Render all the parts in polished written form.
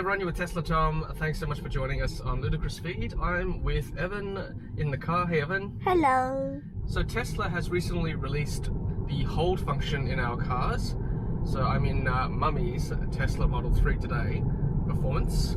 everyone, you're with Tesla Tom. Thanks so much for joining us on Ludicrous Feed. I'm with Evan in the car. Hey Evan. Hello. So Tesla has recently released the hold function in our cars. So I'm in Mummy's Tesla Model 3 today, Performance.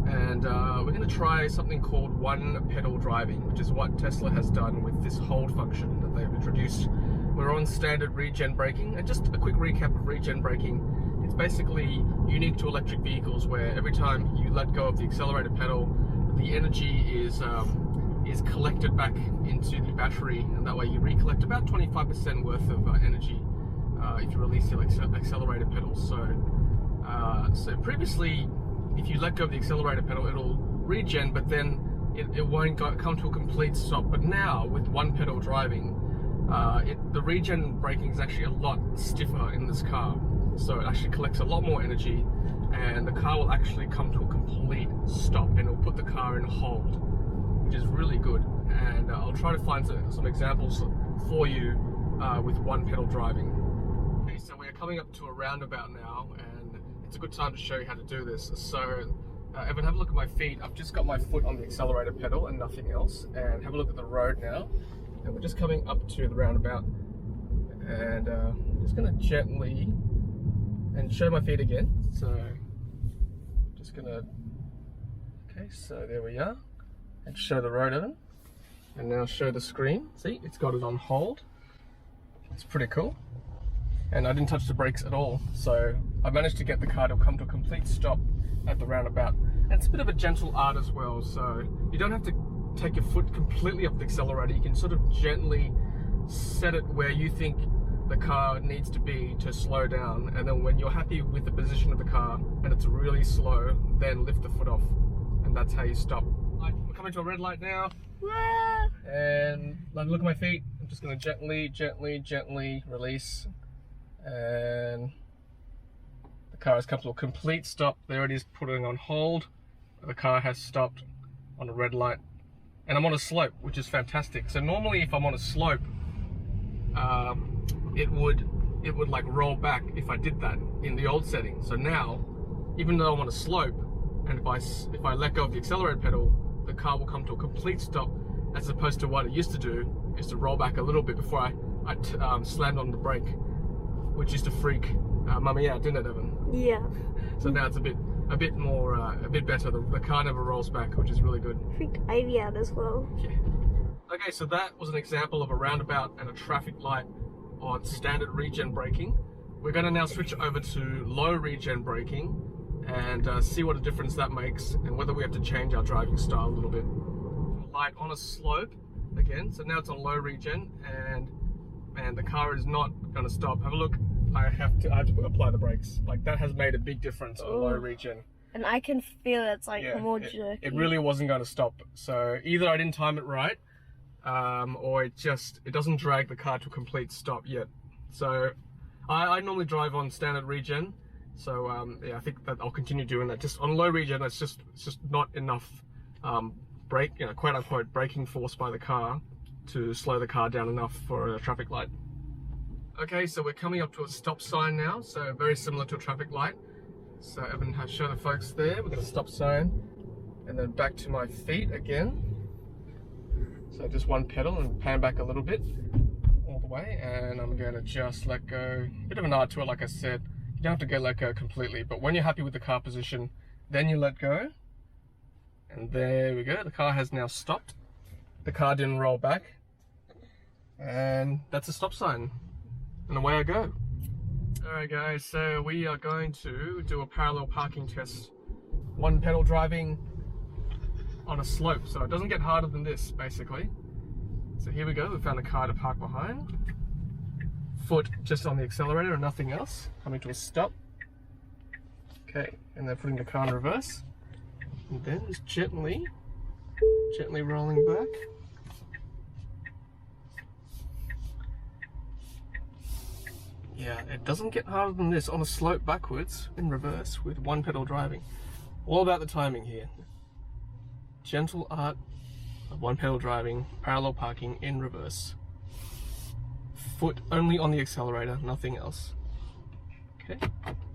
And we're going to try something called one pedal driving, which is what Tesla has done with this hold function that they've introduced. We're on standard regen braking, and just a quick recap of regen braking. It's basically unique to electric vehicles where every time you let go of the accelerator pedal, the energy is collected back into the battery, and that way you recollect about 25% worth of energy if you release the accelerator pedal. So previously, if you let go of the accelerator pedal, it'll regen, but then it won't come to a complete stop. But now, with one pedal driving, the regen braking is actually a lot stiffer in this car. So it actually collects a lot more energy, and the car will actually come to a complete stop, and it'll put the car in hold, which is really good. And I'll try to find some examples for you with one pedal driving. Okay, so we're coming up to a roundabout now, and it's a good time to show you how to do this. So Evan, have a look at my feet. I've just got my foot on the accelerator pedal and nothing else. And have a look at the road now. And we're just coming up to the roundabout, and I'm just going to gently and show my feet again. So just gonna, okay, so there we are, and show the road, Evan, and now show the screen. See, it's got it on hold. It's pretty cool, and I didn't touch the brakes at all, so I managed to get the car to come to a complete stop at the roundabout. And it's a bit of a gentle art as well, so you don't have to take your foot completely off the accelerator. You can sort of gently set it where you think the car needs to be to slow down, and then when you're happy with the position of the car and it's really slow, then lift the foot off, and that's how you stop. We're coming to a red light now. Whoa. And look at my feet. I'm just going to gently release, and the car has come to a complete stop. There it is, putting on hold. The car has stopped on a red light, and I'm on a slope, which is fantastic. So normally if I'm on a slope, it would like roll back if I did that in the old setting. So now, even though I'm on a slope, and if I let go of the accelerator pedal, the car will come to a complete stop, as opposed to what it used to do is to roll back a little bit before I slammed on the brake, which used to freak Mummy out, didn't it, Evan? Yeah. So now it's a bit better. The car never rolls back, which is really good. Freak Ivy out as well. Yeah. Okay, so that was an example of a roundabout and a traffic light on standard regen braking. We're going to now switch over to low regen braking and see what a difference that makes, and whether we have to change our driving style a little bit. Light on a slope again, so now it's on low regen, and the car is not going to stop. Have a look. I have to apply the brakes. Like, that has made a big difference on low regen. And I can feel it's like more jerky. It really wasn't going to stop. So either I didn't time it right, or it doesn't drag the car to a complete stop yet. So I normally drive on standard regen, so yeah, I think that I'll continue doing that. Just on low regen, it's just not enough brake, quote unquote, braking force by the car to slow the car down enough for a traffic light. Okay, so we're coming up to a stop sign now, so very similar to a traffic light. So Evan has shown the folks there. We've got a stop sign, and then back to my feet again. So just one pedal and pan back a little bit all the way, and I'm going to just let go. Bit of an art to it, like I said. You don't have to let go completely, but when you're happy with the car position, then you let go. And there we go. The car has now stopped. The car didn't roll back, and that's a stop sign. And away I go. Alright guys, so we are going to do a parallel parking test. One pedal driving on a slope, so it doesn't get harder than this, basically. So here we go, we found a car to park behind. Foot just on the accelerator and nothing else. Coming to a stop. Okay, and then putting the car in reverse. And then just gently rolling back. Yeah, it doesn't get harder than this on a slope backwards in reverse with one pedal driving. All about the timing here. Gentle art of one pedal driving, parallel parking in reverse. Foot only on the accelerator, nothing else. Okay,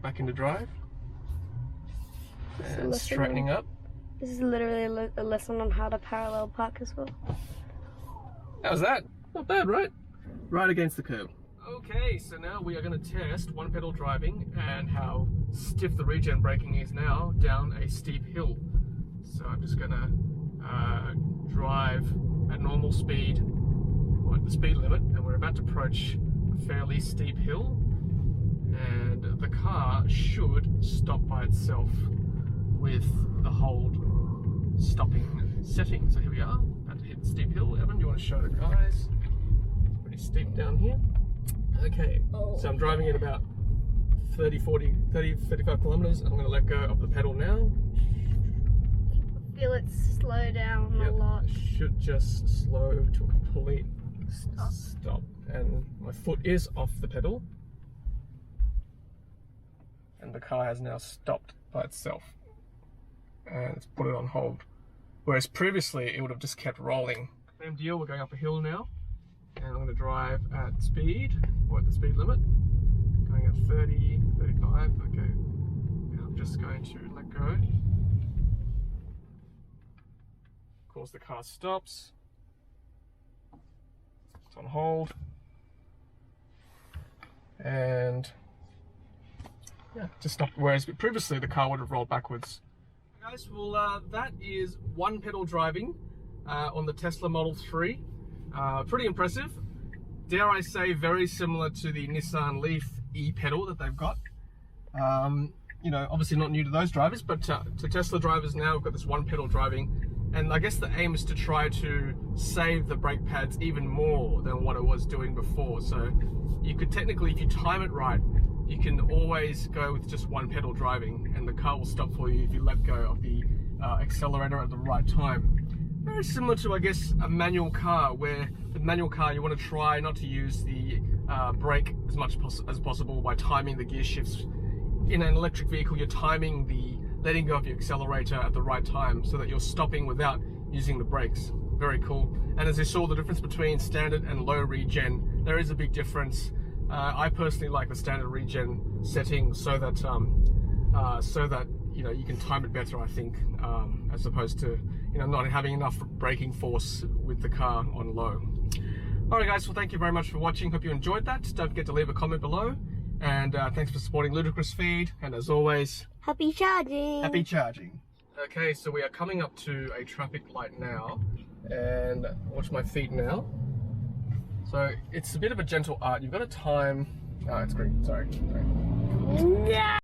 back into drive. And straightening up. This is literally a lesson on how to parallel park as well. How's that? Not bad, right? Right against the curb. Okay, so now we are going to test one pedal driving and how stiff the regen braking is now down a steep hill. So I'm just going to drive at normal speed, or at the speed limit, and we're about to approach a fairly steep hill, and the car should stop by itself with the hold stopping setting. So here we are, about to hit the steep hill. Evan, do you want to show the guys? It's pretty steep down here. Okay, so I'm driving at about 35 kilometers. I'm going to let go of the pedal now. Feel it slow down a lot. Should just slow to a complete stop. And my foot is off the pedal. And the car has now stopped by itself. And it's put it on hold. Whereas previously it would have just kept rolling. Same deal, we're going up a hill now. And I'm going to drive at speed, or at the speed limit. Going at 30, 35, okay. And I'm just going to let go. Of course the car stops. It's on hold. And yeah, just stopped. Whereas previously the car would have rolled backwards. Guys, well that is one pedal driving on the Tesla Model 3. Pretty impressive. Dare I say, very similar to the Nissan Leaf e-pedal that they've got. You know, obviously not new to those drivers, but to Tesla drivers now, we've got this one pedal driving. And I guess the aim is to try to save the brake pads even more than what it was doing before. So you could technically, if you time it right, you can always go with just one pedal driving, and the car will stop for you if you let go of the accelerator at the right time. Very similar to, I guess, a manual car, where the manual car you want to try not to use the brake as much as possible by timing the gear shifts. In an electric vehicle, you're timing the letting go of your accelerator at the right time so that you're stopping without using the brakes. Very cool. And as you saw, the difference between standard and low regen, there is a big difference. I personally like the standard regen setting so that you know, you can time it better, I think, as opposed to, you know, not having enough braking force with the car on low. Alright guys, well thank you very much for watching. Hope you enjoyed that. Don't forget to leave a comment below. And thanks for supporting Ludicrous Feed. And as always, happy charging! Happy charging. Okay, so we are coming up to a traffic light now. And watch my feet now. So it's a bit of a gentle art. You've got to time... Oh, it's green. Sorry. Yeah.